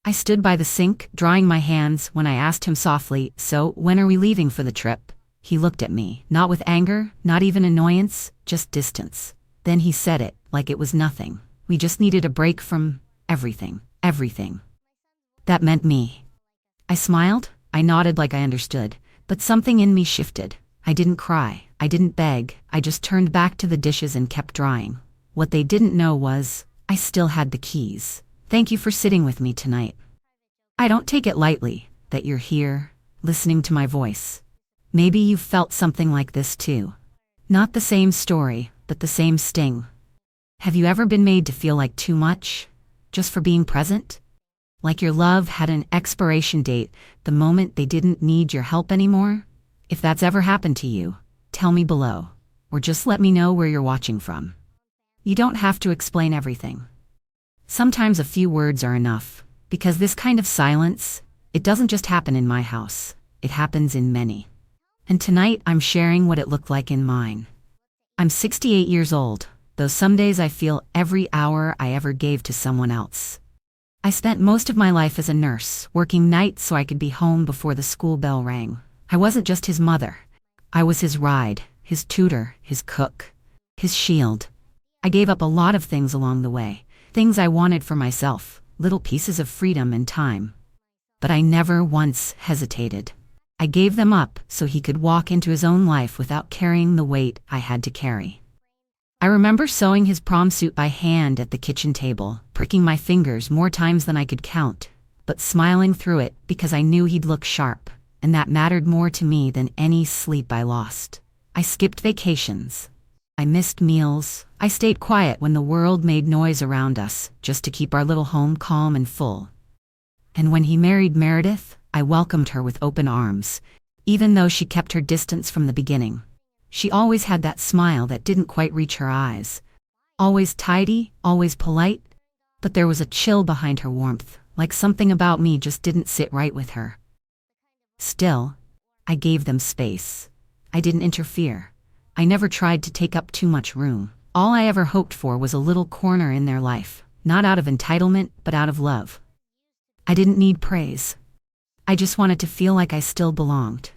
I stood by the sink, drying my hands, when I asked him softly, "So, when are we leaving for the trip?" He looked at me, not with anger, not even annoyance, just distance. Then he said it, like it was nothing. "We just needed a break from everything, everything." That meant me. I smiled, I nodded like I understood, but something in me shifted. I didn't cry, I didn't beg, I just turned back to the dishes and kept drying. What they didn't know was, I still had the keys. "Thank you for sitting with me tonight. I don't take it lightly that you're here, listening to my voice. Maybe you've felt something like this too. Not the same story, but the same sting. Have you ever been made to feel like too much, just for being present? Like your love had an expiration date the moment they didn't need your help anymore? If that's ever happened to you, tell me below, or just let me know where you're watching from. You don't have to explain everything. Sometimes a few words are enough, because this kind of silence, it doesn't just happen in my house, it happens in many. And tonight I'm sharing what it looked like in mine. I'm 68 years old, though some days I feel every hour I ever gave to someone else. I spent most of my life as a nurse, working nights so I could be home before the school bell rang. I wasn't just his mother. I was his ride, his tutor, his cook, his shield. I gave up a lot of things along the way, things I wanted for myself, little pieces of freedom and time. But I never once hesitated. I gave them up so he could walk into his own life without carrying the weight I had to carry. I remember sewing his prom suit by hand at the kitchen table, pricking my fingers more times than I could count, but smiling through it because I knew he'd look sharp, and that mattered more to me than any sleep I lost. I skipped vacations. I missed meals. I stayed quiet when the world made noise around us, just to keep our little home calm and full. And when he married Meredith, I welcomed her with open arms, even though she kept her distance from the beginning. She always had that smile that didn't quite reach her eyes. Always tidy, always polite, but there was a chill behind her warmth, like something about me just didn't sit right with her. Still, I gave them space. I didn't interfere. I never tried to take up too much room. All I ever hoped for was a little corner in their life, not out of entitlement, but out of love. I didn't need praise. I just wanted to feel like I still belonged.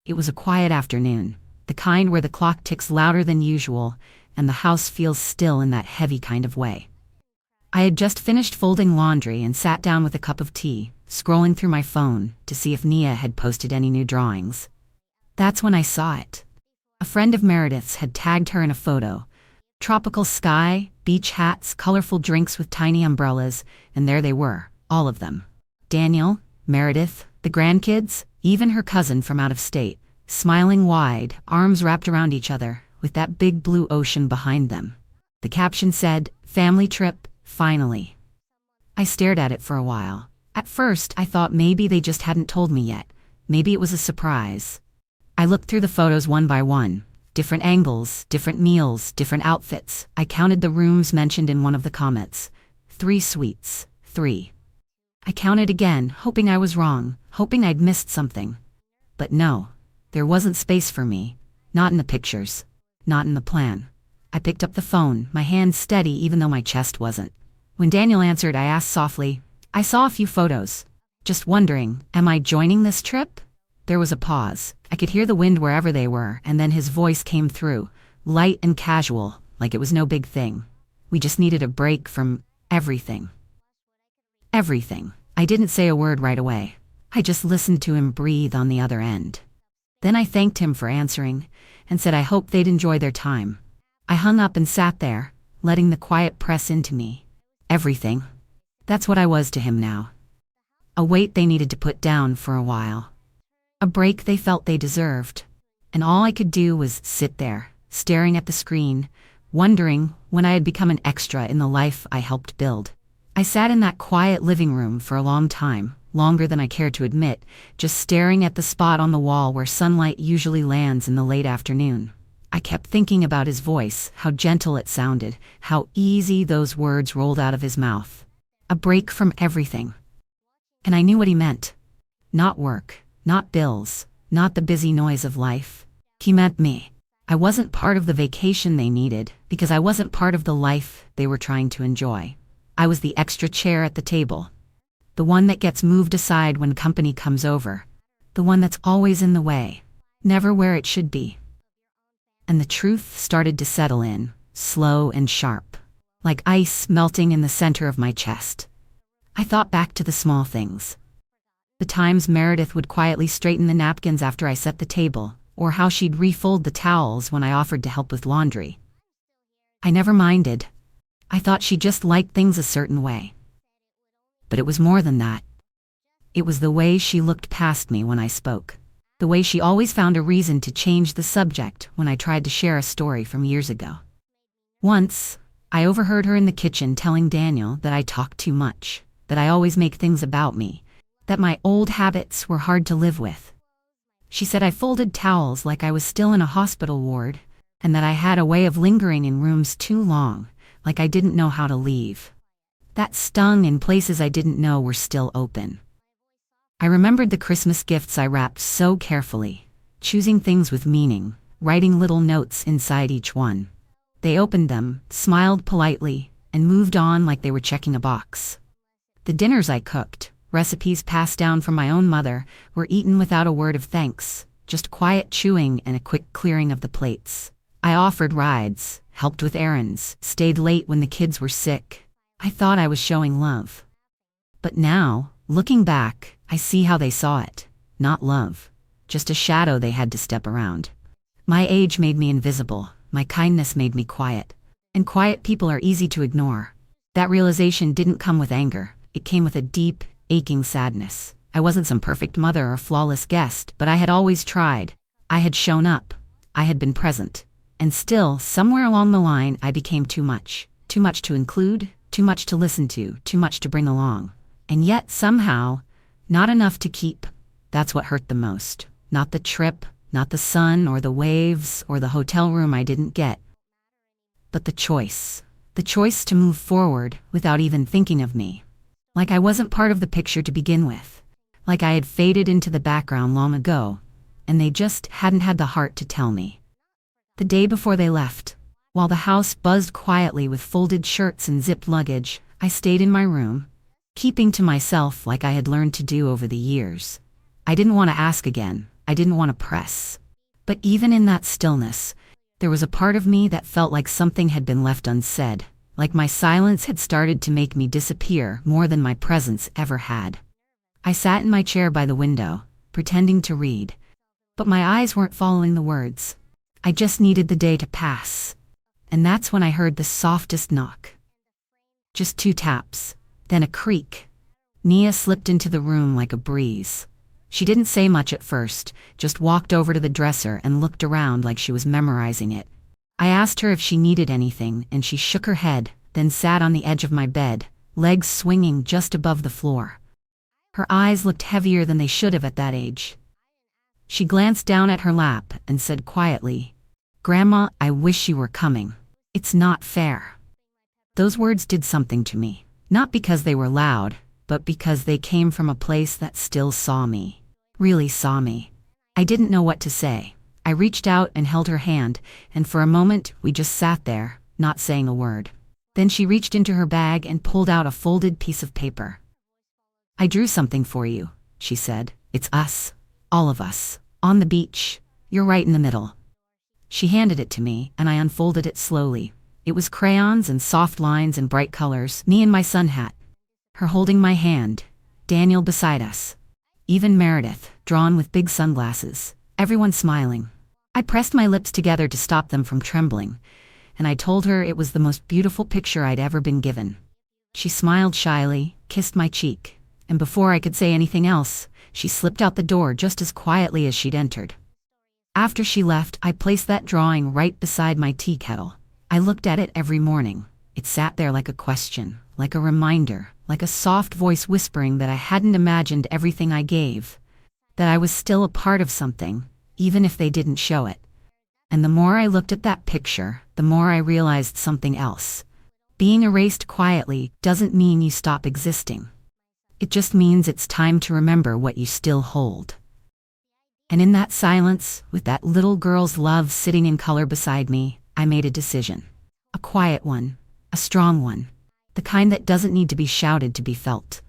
It was a quiet afternoon, the kind where the clock ticks louder than usual, and the house feels still in that heavy kind of way. I had just finished folding laundry and sat down with a cup of tea, scrolling through my phone to see if Nia had posted any new drawings. That's when I saw it. A friend of Meredith's had tagged her in a photo. Tropical sky, beach hats, colorful drinks with tiny umbrellas, and there they were, all of them. Daniel, Meredith, the grandkids, even her cousin from out of state, smiling wide, arms wrapped around each other, with that big blue ocean behind them. The caption said, "Family trip, finally." I stared at it for a while. At first, I thought maybe they just hadn't told me yet. Maybe it was a surprise. I looked through the photos one by one. Different angles, different meals, different outfits. I counted the rooms mentioned in one of the comments. 3 suites. 3. I counted again, hoping I was wrong, hoping I'd missed something. But no, there wasn't space for me. Not in the pictures. Not in the plan. I picked up the phone, my hand steady even though my chest wasn't. When Daniel answered, I asked softly, "I saw a few photos. Just wondering, am I joining this trip?" There was a pause. I could hear the wind wherever they were, and then his voice came through, light and casual, like it was no big thing. We just needed a break from everything. Everything. I didn't say a word right away. I just listened to him breathe on the other end. Then I thanked him for answering, and said I hoped they'd enjoy their time. I hung up and sat there, letting the quiet press into me. Everything. That's what I was to him now. A weight they needed to put down for a while. A break they felt they deserved. And all I could do was sit there, staring at the screen, wondering when I had become an extra in the life I helped build. I sat in that quiet living room for a long time, longer than I cared to admit, just staring at the spot on the wall where sunlight usually lands in the late afternoon. I kept thinking about his voice, how gentle it sounded, how easy those words rolled out of his mouth. A break from everything. And I knew what he meant. Not work, not bills, not the busy noise of life. He meant me. I wasn't part of the vacation they needed, because I wasn't part of the life they were trying to enjoy. I was the extra chair at the table. The one that gets moved aside when company comes over. The one that's always in the way. Never where it should be. And the truth started to settle in, slow and sharp, like ice melting in the center of my chest. I thought back to the small things. The times Meredith would quietly straighten the napkins after I set the table, or how she'd refold the towels when I offered to help with laundry. I never minded. I thought she just liked things a certain way. But it was more than that. It was the way she looked past me when I spoke. The way she always found a reason to change the subject when I tried to share a story from years ago. Once, I overheard her in the kitchen telling Daniel that I talked too much, that I always make things about me, that my old habits were hard to live with. She said I folded towels like I was still in a hospital ward, and that I had a way of lingering in rooms too long, like I didn't know how to leave. That stung in places I didn't know were still open. I remembered the Christmas gifts I wrapped so carefully, choosing things with meaning, writing little notes inside each one. They opened them, smiled politely, and moved on like they were checking a box. The dinners I cooked, recipes passed down from my own mother, were eaten without a word of thanks, just quiet chewing and a quick clearing of the plates. I offered rides, helped with errands, stayed late when the kids were sick. I thought I was showing love. But now, looking back, I see how they saw it. Not love. Just a shadow they had to step around. My age made me invisible. My kindness made me quiet. And quiet people are easy to ignore. That realization didn't come with anger. It came with a deep, aching sadness. I wasn't some perfect mother or flawless guest, but I had always tried. I had shown up. I had been present. And still, somewhere along the line, I became too much. Too much to include, too much to listen to, too much to bring along. And yet, somehow, not enough to keep. That's what hurt the most. Not the trip, not the sun or the waves or the hotel room I didn't get. But the choice. The choice to move forward without even thinking of me. Like I wasn't part of the picture to begin with. Like I had faded into the background long ago, and they just hadn't had the heart to tell me. The day before they left, while the house buzzed quietly with folded shirts and zipped luggage, I stayed in my room, keeping to myself like I had learned to do over the years. I didn't want to ask again. I didn't want to press. But even in that stillness, there was a part of me that felt like something had been left unsaid, like my silence had started to make me disappear more than my presence ever had. I sat in my chair by the window, pretending to read, but my eyes weren't following the words. I just needed the day to pass. And that's when I heard the softest knock. Just 2 taps, then a creak. Nia slipped into the room like a breeze. She didn't say much at first, just walked over to the dresser and looked around like she was memorizing it. I asked her if she needed anything, and she shook her head, then sat on the edge of my bed, legs swinging just above the floor. Her eyes looked heavier than they should have at that age. She glanced down at her lap and said quietly, "Grandma, I wish you were coming. It's not fair." Those words did something to me, not because they were loud, but because they came from a place that still saw me, really saw me. I didn't know what to say. I reached out and held her hand, and for a moment we just sat there, not saying a word. Then she reached into her bag and pulled out a folded piece of paper. "I drew something for you," she said. "It's us. All of us. On the beach. You're right in the middle." She handed it to me, and I unfolded it slowly. It was crayons and soft lines and bright colors, me in my sun hat. Her holding my hand, Daniel beside us. Even Meredith, drawn with big sunglasses. Everyone smiling. I pressed my lips together to stop them from trembling, and I told her it was the most beautiful picture I'd ever been given. She smiled shyly, kissed my cheek, and before I could say anything else, she slipped out the door just as quietly as she'd entered. After she left, I placed that drawing right beside my tea kettle. I looked at it every morning. It sat there like a question, like a reminder, like a soft voice whispering that I hadn't imagined everything I gave, that I was still a part of something, even if they didn't show it. And the more I looked at that picture, the more I realized something else. Being erased quietly doesn't mean you stop existing. It just means it's time to remember what you still hold. And in that silence, with that little girl's love sitting in color beside me, I made a decision. A quiet one, a strong one, the kind that doesn't need to be shouted to be felt.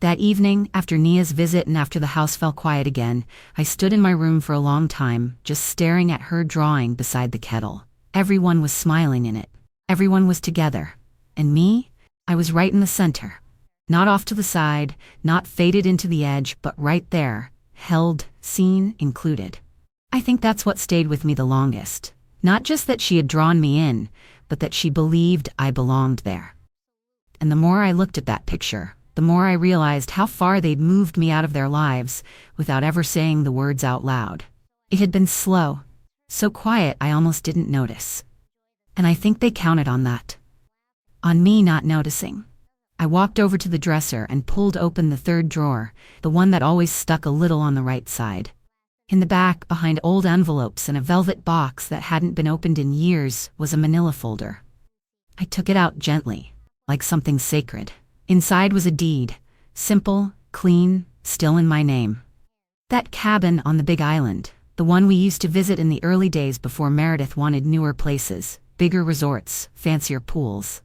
That evening, after Nia's visit and after the house fell quiet again, I stood in my room for a long time, just staring at her drawing beside the kettle. Everyone was smiling in it. Everyone was together. And me? I was right in the center. Not off to the side, not faded into the edge, but right there, held, seen, included. I think that's what stayed with me the longest. Not just that she had drawn me in, but that she believed I belonged there. And the more I looked at that picture, the more I realized how far they'd moved me out of their lives without ever saying the words out loud. It had been slow, so quiet I almost didn't notice. And I think they counted on that. On me not noticing. I walked over to the dresser and pulled open the third drawer, the one that always stuck a little on the right side. In the back, behind old envelopes and a velvet box that hadn't been opened in years, was a manila folder. I took it out gently, like something sacred. Inside was a deed, simple, clean, still in my name. That cabin on the Big Island, the one we used to visit in the early days before Meredith wanted newer places, bigger resorts, fancier pools.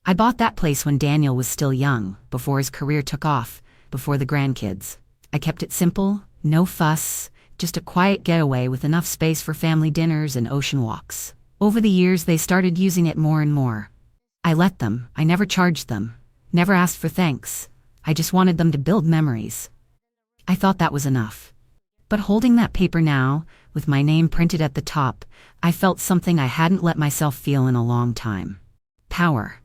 I bought that place when Daniel was still young, before his career took off, before the grandkids. I kept it simple, no fuss, just a quiet getaway with enough space for family dinners and ocean walks. Over the years they started using it more and more. I let them, I never charged them. Never asked for thanks. I just wanted them to build memories. I thought that was enough. But holding that paper now, with my name printed at the top, I felt something I hadn't let myself feel in a long time. Power.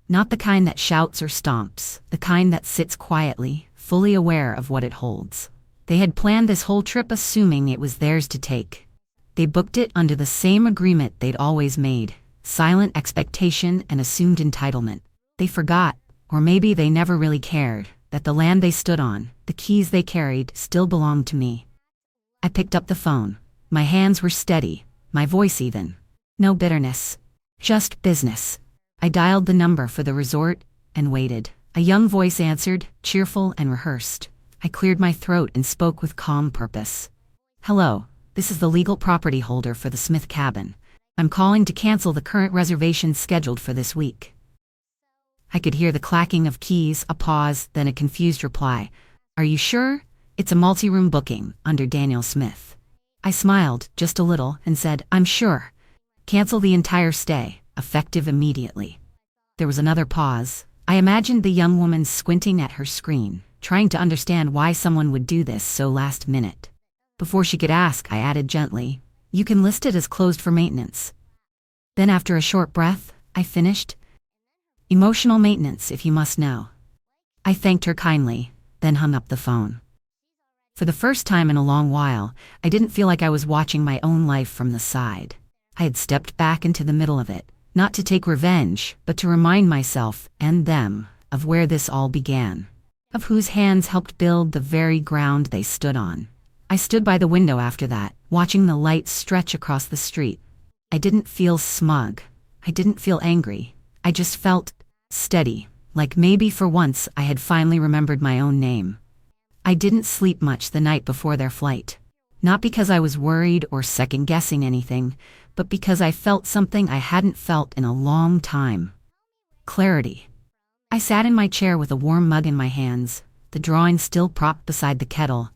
Not the kind that shouts or stomps, the kind that sits quietly, fully aware of what it holds. They had planned this whole trip assuming it was theirs to take. They booked it under the same agreement they'd always made, silent expectation and assumed entitlement. They forgot, or maybe they never really cared, that the land they stood on, the keys they carried, still belonged to me. I picked up the phone. My hands were steady, my voice even. No bitterness. Just business. I dialed the number for the resort and waited. A young voice answered, cheerful and rehearsed. I cleared my throat and spoke with calm purpose. Hello, this is the legal property holder for the Smith cabin. I'm calling to cancel the current reservation scheduled for this week. I could hear the clacking of keys, a pause, then a confused reply. Are you sure? It's a multi-room booking, under Daniel Smith. I smiled, just a little, and said, I'm sure. Cancel the entire stay, effective immediately. There was another pause. I imagined the young woman squinting at her screen, trying to understand why someone would do this so last minute. Before she could ask, I added gently, you can list it as closed for maintenance. Then after a short breath, I finished, emotional maintenance, if you must know. I thanked her kindly, then hung up the phone. For the first time in a long while, I didn't feel like I was watching my own life from the side. I had stepped back into the middle of it, not to take revenge, but to remind myself, and them, of where this all began. Of whose hands helped build the very ground they stood on. I stood by the window after that, watching the light stretch across the street. I didn't feel smug. I didn't feel angry. I just felt steady, like maybe for once I had finally remembered my own name. I didn't sleep much the night before their flight. Not because I was worried or second-guessing anything, but because I felt something I hadn't felt in a long time. Clarity. I sat in my chair with a warm mug in my hands, the drawing still propped beside the kettle,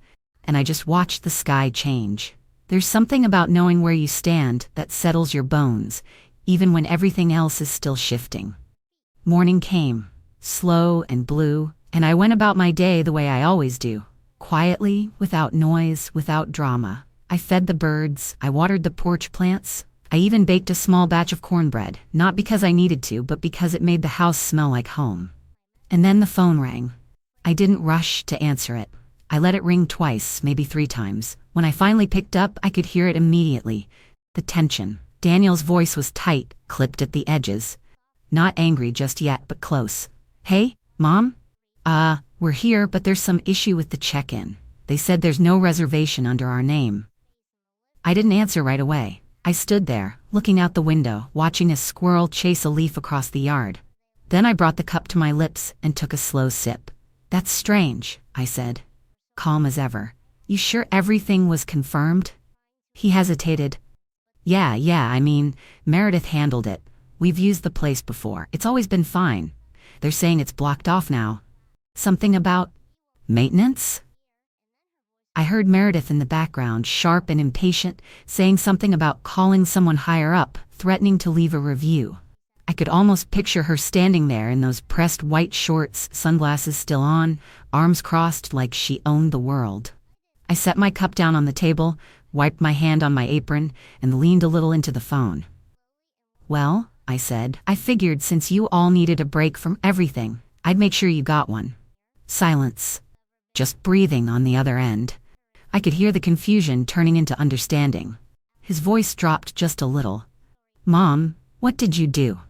and I just watched the sky change. There's something about knowing where you stand that settles your bones, even when everything else is still shifting. Morning came, slow and blue, and I went about my day the way I always do. Quietly, without noise, without drama. I fed the birds, I watered the porch plants. I even baked a small batch of cornbread, not because I needed to, but because it made the house smell like home. And then the phone rang. I didn't rush to answer it. I let it ring twice, maybe 3 times. When I finally picked up, I could hear it immediately. The tension. Daniel's voice was tight, clipped at the edges. Not angry just yet, but close. Hey, Mom? We're here, but there's some issue with the check-in. They said there's no reservation under our name. I didn't answer right away. I stood there, looking out the window, watching a squirrel chase a leaf across the yard. Then I brought the cup to my lips and took a slow sip. That's strange, I said. Calm as ever. You sure everything was confirmed? He hesitated. Yeah, I mean, Meredith handled it. We've used the place before. It's always been fine. They're saying it's blocked off now. Something about Maintenance? I heard Meredith in the background, sharp and impatient, saying something about calling someone higher up, threatening to leave a review. I could almost picture her standing there in those pressed white shorts, sunglasses still on, arms crossed like she owned the world. I set my cup down on the table, wiped my hand on my apron, and leaned a little into the phone. "Well," I said, "I figured since you all needed a break from everything, I'd make sure you got one." Silence. Just breathing on the other end. I could hear the confusion turning into understanding. His voice dropped just a little. "Mom, what did you do?"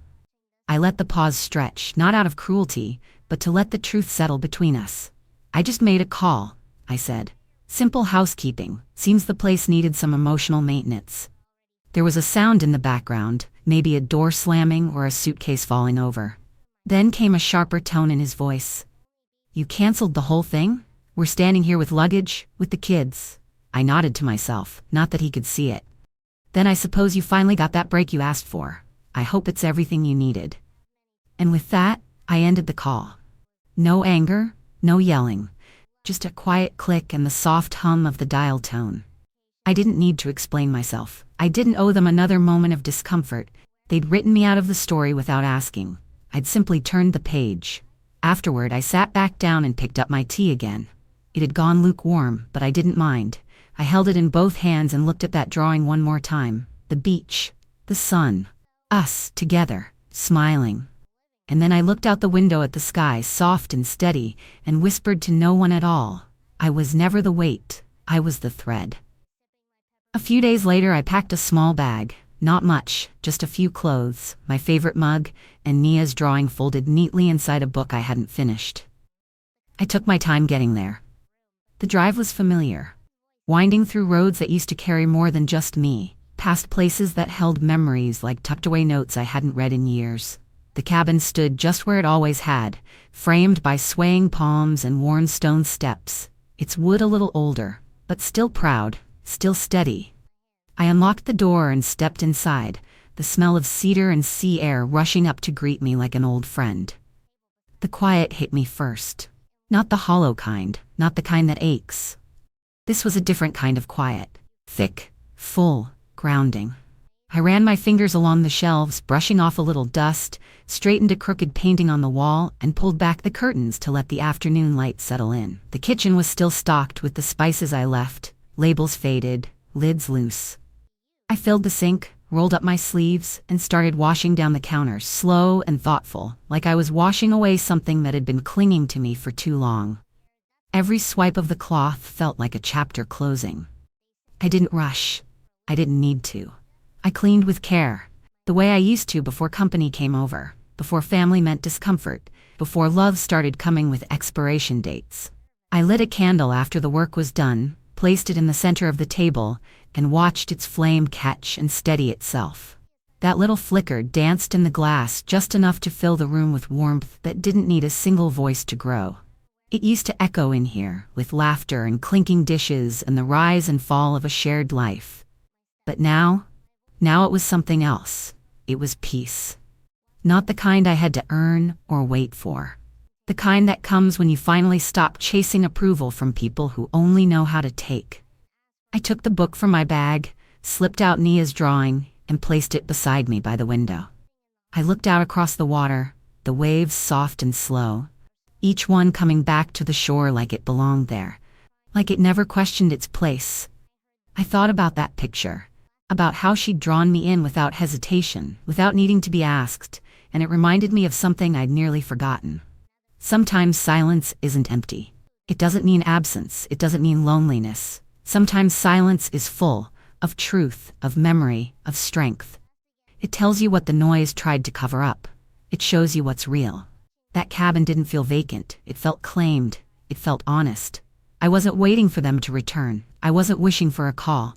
I let the pause stretch, not out of cruelty, but to let the truth settle between us. "I just made a call," I said. "Simple housekeeping. Seems the place needed some emotional maintenance." There was a sound in the background, maybe a door slamming or a suitcase falling over. Then came a sharper tone in his voice. "You canceled the whole thing? We're standing here with luggage, with the kids." I nodded to myself, not that he could see it. "Then I suppose you finally got that break you asked for. I hope it's everything you needed." And with that, I ended the call. No anger, no yelling, just a quiet click and the soft hum of the dial tone. I didn't need to explain myself. I didn't owe them another moment of discomfort. They'd written me out of the story without asking. I'd simply turned the page. Afterward, I sat back down and picked up my tea again. It had gone lukewarm, but I didn't mind. I held it in both hands and looked at that drawing one more time. The beach, the sun, us together, smiling. And then I looked out the window at the sky, soft and steady, and whispered to no one at all. I was never the weight, I was the thread. A few days later, I packed a small bag. Not much, just a few clothes, my favorite mug, and Nia's drawing folded neatly inside a book I hadn't finished. I took my time getting there. The drive was familiar. Winding through roads that used to carry more than just me, past places that held memories like tucked-away notes I hadn't read in years. The cabin stood just where it always had, framed by swaying palms and worn stone steps. Its wood a little older, but still proud, still steady. I unlocked the door and stepped inside, the smell of cedar and sea air rushing up to greet me like an old friend. The quiet hit me first. Not the hollow kind, not the kind that aches. This was a different kind of quiet. Thick, full, grounding. I ran my fingers along the shelves, brushing off a little dust, straightened a crooked painting on the wall, and pulled back the curtains to let the afternoon light settle in. The kitchen was still stocked with the spices I left, labels faded, lids loose. I filled the sink, rolled up my sleeves, and started washing down the counters, slow and thoughtful, like I was washing away something that had been clinging to me for too long. Every swipe of the cloth felt like a chapter closing. I didn't rush. I didn't need to. I cleaned with care, the way I used to before company came over, before family meant discomfort, before love started coming with expiration dates. I lit a candle after the work was done, placed it in the center of the table, and watched its flame catch and steady itself. That little flicker danced in the glass just enough to fill the room with warmth that didn't need a single voice to grow. It used to echo in here, with laughter and clinking dishes and the rise and fall of a shared life. But now it was something else. It was peace. Not the kind I had to earn or wait for. The kind that comes when you finally stop chasing approval from people who only know how to take. I took the book from my bag, slipped out Nia's drawing, and placed it beside me by the window. I looked out across the water, the waves soft and slow, each one coming back to the shore like it belonged there, like it never questioned its place. I thought about that picture, about how she'd drawn me in without hesitation, without needing to be asked, and it reminded me of something I'd nearly forgotten. Sometimes silence isn't empty. It doesn't mean absence, it doesn't mean loneliness. Sometimes silence is full of truth, of memory, of strength. It tells you what the noise tried to cover up. It shows you what's real. That cabin didn't feel vacant. It felt claimed. It felt honest. I wasn't waiting for them to return. I wasn't wishing for a call.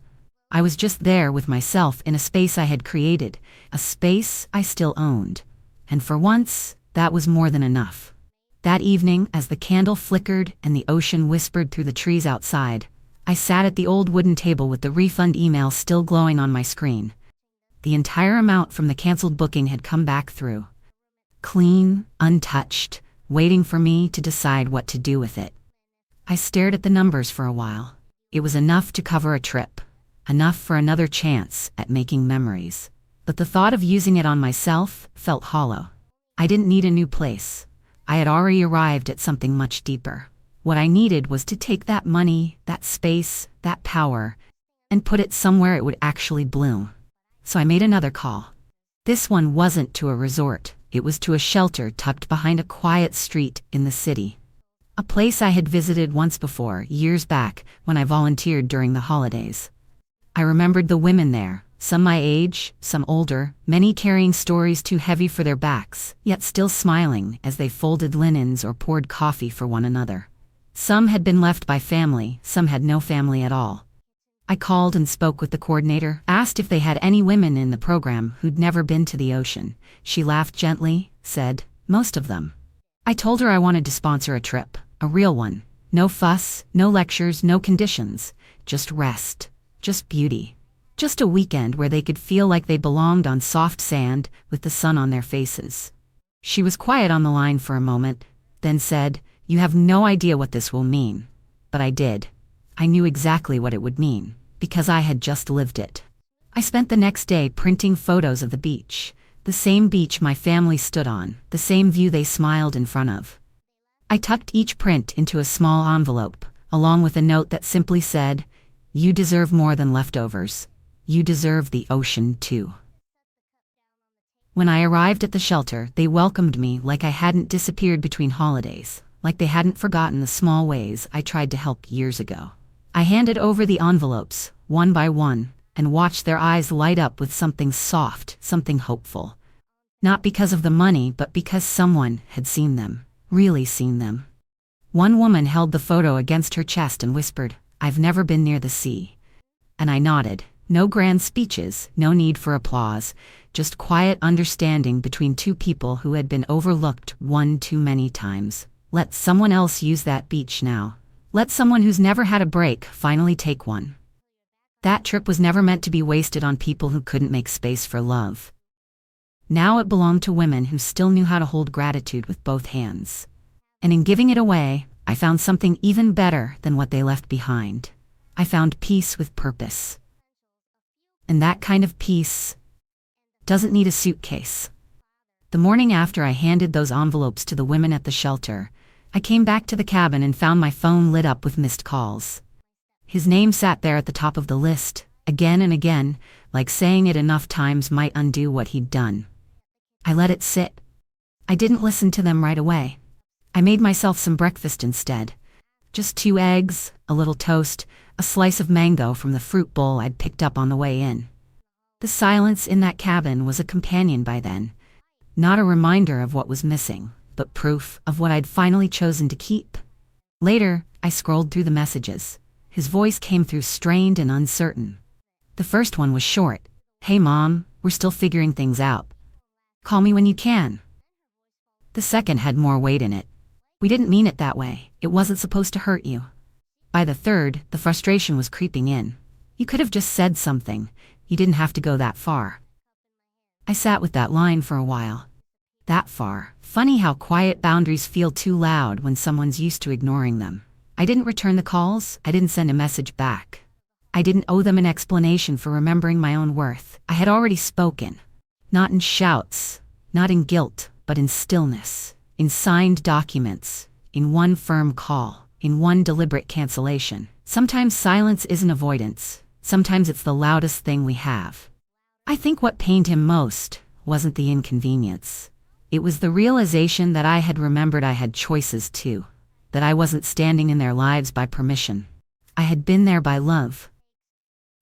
I was just there with myself in a space I had created, a space I still owned. And for once, that was more than enough. That evening, as the candle flickered and the ocean whispered through the trees outside, I sat at the old wooden table with the refund email still glowing on my screen. The entire amount from the canceled booking had come back through. Clean, untouched, waiting for me to decide what to do with it. I stared at the numbers for a while. It was enough to cover a trip, enough for another chance at making memories. But the thought of using it on myself felt hollow. I didn't need a new place. I had already arrived at something much deeper. What I needed was to take that money, that space, that power, and put it somewhere it would actually bloom. So I made another call. This one wasn't to a resort. It was to a shelter tucked behind a quiet street in the city. A place I had visited once before, years back, when I volunteered during the holidays. I remembered the women there, some my age, some older, many carrying stories too heavy for their backs, yet still smiling as they folded linens or poured coffee for one another. Some had been left by family, some had no family at all. I called and spoke with the coordinator, asked if they had any women in the program who'd never been to the ocean. She laughed gently, said, "Most of them." I told her I wanted to sponsor a trip, a real one. No fuss, no lectures, no conditions. Just rest, just beauty. Just a weekend where they could feel like they belonged on soft sand with the sun on their faces. She was quiet on the line for a moment, then said, "You have no idea what this will mean." But I did. I knew exactly what it would mean, because I had just lived it. I spent the next day printing photos of the beach, the same beach my family stood on, the same view they smiled in front of. I tucked each print into a small envelope, along with a note that simply said, "You deserve more than leftovers. You deserve the ocean too." When I arrived at the shelter, they welcomed me like I hadn't disappeared between holidays, like they hadn't forgotten the small ways I tried to help years ago. I handed over the envelopes, one by one, and watched their eyes light up with something soft, something hopeful. Not because of the money, but because someone had seen them, really seen them. One woman held the photo against her chest and whispered, "I've never been near the sea." And I nodded. No grand speeches, no need for applause, just quiet understanding between two people who had been overlooked one too many times. Let someone else use that beach now. Let someone who's never had a break finally take one. That trip was never meant to be wasted on people who couldn't make space for love. Now it belonged to women who still knew how to hold gratitude with both hands. And in giving it away, I found something even better than what they left behind. I found peace with purpose. And that kind of peace doesn't need a suitcase. The morning after I handed those envelopes to the women at the shelter, I came back to the cabin and found my phone lit up with missed calls. His name sat there at the top of the list, again and again, like saying it enough times might undo what he'd done. I let it sit. I didn't listen to them right away. I made myself some breakfast instead. Just 2 eggs, a little toast, a slice of mango from the fruit bowl I'd picked up on the way in. The silence in that cabin was a companion by then, not a reminder of what was missing, but proof of what I'd finally chosen to keep. Later, I scrolled through the messages. His voice came through strained and uncertain. The first one was short. "Hey Mom, we're still figuring things out. Call me when you can." The second had more weight in it. "We didn't mean it that way. It wasn't supposed to hurt you." By the third, the frustration was creeping in. "You could have just said something. You didn't have to go that far." I sat with that line for a while. That far. Funny how quiet boundaries feel too loud when someone's used to ignoring them. I didn't return the calls. I didn't send a message back. I didn't owe them an explanation for remembering my own worth. I had already spoken. Not in shouts, not in guilt, but in stillness, in signed documents, in one firm call, in one deliberate cancellation. Sometimes silence isn't avoidance. Sometimes it's the loudest thing we have. I think what pained him most wasn't the inconvenience. It was the realization that I had remembered I had choices too, that I wasn't standing in their lives by permission. I had been there by love.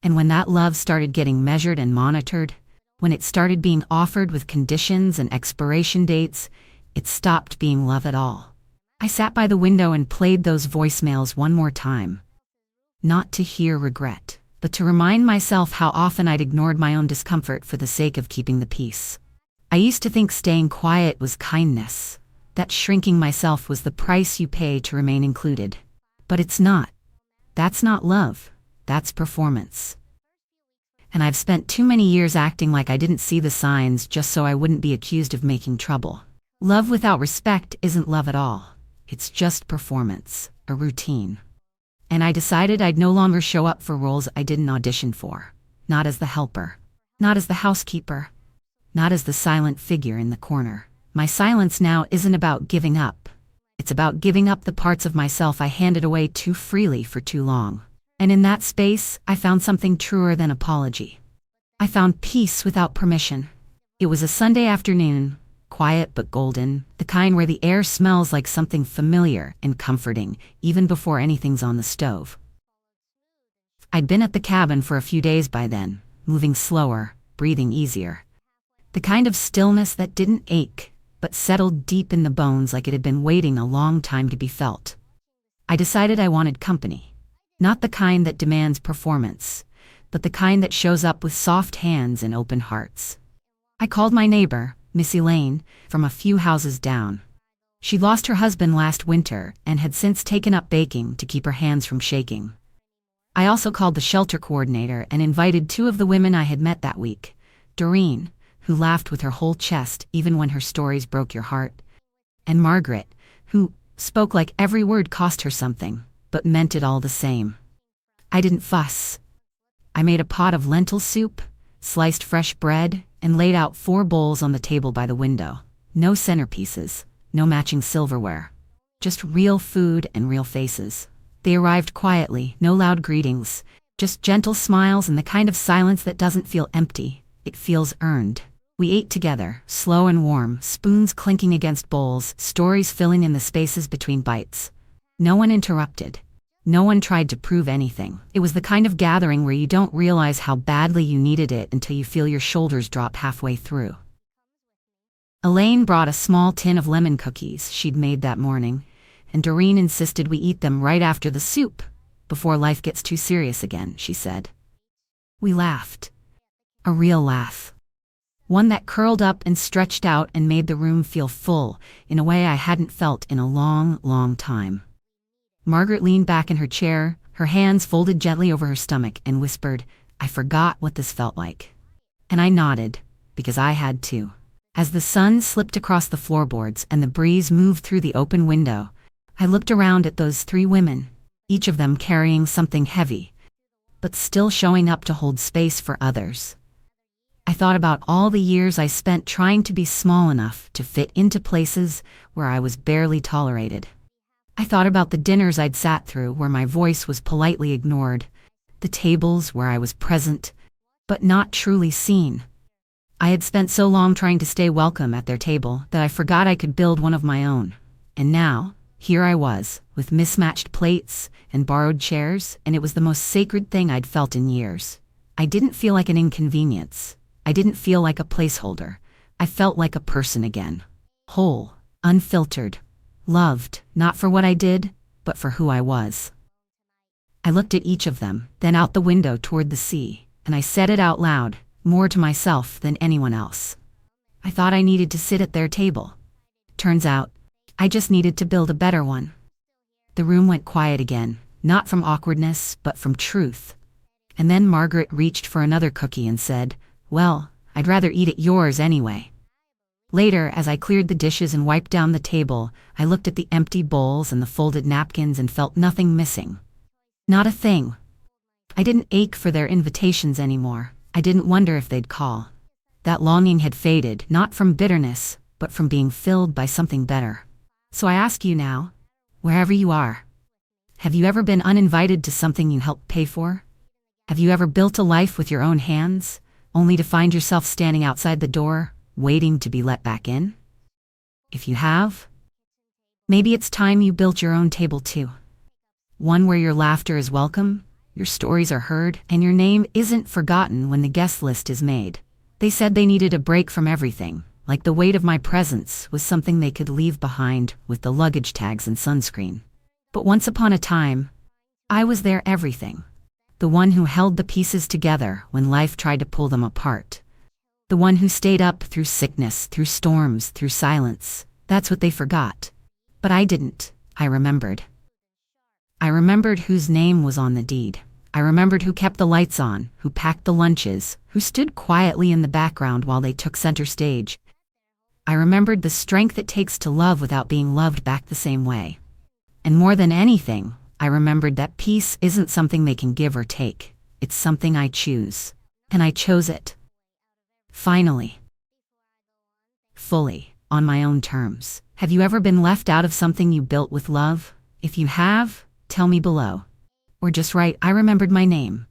And when that love started getting measured and monitored, when it started being offered with conditions and expiration dates, it stopped being love at all. I sat by the window and played those voicemails one more time. Not to hear regret, but to remind myself how often I'd ignored my own discomfort for the sake of keeping the peace. I used to think staying quiet was kindness, that shrinking myself was the price you pay to remain included. But it's not. That's not love. That's performance. And I've spent too many years acting like I didn't see the signs just so I wouldn't be accused of making trouble. Love without respect isn't love at all. It's just performance, a routine. And I decided I'd no longer show up for roles I didn't audition for. Not as the helper. Not as the housekeeper. Not as the silent figure in the corner. My silence now isn't about giving up. It's about giving up the parts of myself I handed away too freely for too long. And in that space, I found something truer than apology. I found peace without permission. It was a Sunday afternoon, quiet but golden, the kind where the air smells like something familiar and comforting, even before anything's on the stove. I'd been at the cabin for a few days by then, moving slower, breathing easier. The kind of stillness that didn't ache, but settled deep in the bones like it had been waiting a long time to be felt. I decided I wanted company. Not the kind that demands performance, but the kind that shows up with soft hands and open hearts. I called my neighbor, Miss Elaine, from a few houses down. She'd lost her husband last winter and had since taken up baking to keep her hands from shaking. I also called the shelter coordinator and invited two of the women I had met that week, Doreen, who laughed with her whole chest even when her stories broke your heart, and Margaret, who spoke like every word cost her something, but meant it all the same. I didn't fuss. I made a pot of lentil soup, sliced fresh bread, and laid out 4 bowls on the table by the window. No centerpieces, no matching silverware. Just real food and real faces. They arrived quietly, no loud greetings, just gentle smiles and the kind of silence that doesn't feel empty, it feels earned. We ate together, slow and warm, spoons clinking against bowls, stories filling in the spaces between bites. No one interrupted. No one tried to prove anything. It was the kind of gathering where you don't realize how badly you needed it until you feel your shoulders drop halfway through. Elaine brought a small tin of lemon cookies she'd made that morning, and Doreen insisted we eat them right after the soup, before life gets too serious again, she said. We laughed. A real laugh. One that curled up and stretched out and made the room feel full in a way I hadn't felt in a long, long time. Margaret leaned back in her chair, her hands folded gently over her stomach, and whispered, "I forgot what this felt like." And I nodded, because I had too. As the sun slipped across the floorboards and the breeze moved through the open window, I looked around at those 3 women, each of them carrying something heavy, but still showing up to hold space for others. I thought about all the years I spent trying to be small enough to fit into places where I was barely tolerated. I thought about the dinners I'd sat through where my voice was politely ignored, the tables where I was present, but not truly seen. I had spent so long trying to stay welcome at their table that I forgot I could build one of my own. And now, here I was, with mismatched plates and borrowed chairs, and it was the most sacred thing I'd felt in years. I didn't feel like an inconvenience. I didn't feel like a placeholder. I felt like a person again. Whole, unfiltered. Loved, not for what I did, but for who I was. I looked at each of them, then out the window toward the sea, and I said it out loud, more to myself than anyone else. I thought I needed to sit at their table. Turns out, I just needed to build a better one. The room went quiet again, not from awkwardness, but from truth. And then Margaret reached for another cookie and said, "Well, I'd rather eat at yours anyway." Later, as I cleared the dishes and wiped down the table, I looked at the empty bowls and the folded napkins and felt nothing missing. Not a thing. I didn't ache for their invitations anymore. I didn't wonder if they'd call. That longing had faded, not from bitterness, but from being filled by something better. So I ask you now, wherever you are, have you ever been uninvited to something you helped pay for? Have you ever built a life with your own hands, only to find yourself standing outside the door, waiting to be let back in? If you have, maybe it's time you built your own table too. One where your laughter is welcome, your stories are heard, and your name isn't forgotten when the guest list is made. They said they needed a break from everything, like the weight of my presence was something they could leave behind with the luggage tags and sunscreen. But once upon a time, I was their everything. The one who held the pieces together when life tried to pull them apart. The one who stayed up through sickness, through storms, through silence. That's what they forgot. But I didn't. I remembered. I remembered whose name was on the deed. I remembered who kept the lights on, who packed the lunches, who stood quietly in the background while they took center stage. I remembered the strength it takes to love without being loved back the same way. And more than anything, I remembered that peace isn't something they can give or take. It's something I choose. And I chose it. Finally. Fully, on my own terms. Have you ever been left out of something you built with love? If you have, tell me below. Or just write, I remembered my name.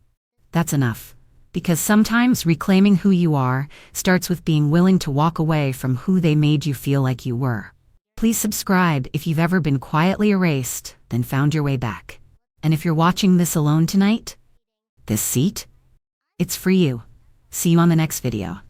That's enough. Because sometimes reclaiming who you are starts with being willing to walk away from who they made you feel like you were. Please subscribe if you've ever been quietly erased, then found your way back. And if you're watching this alone tonight, this seat, it's for you. See you on the next video.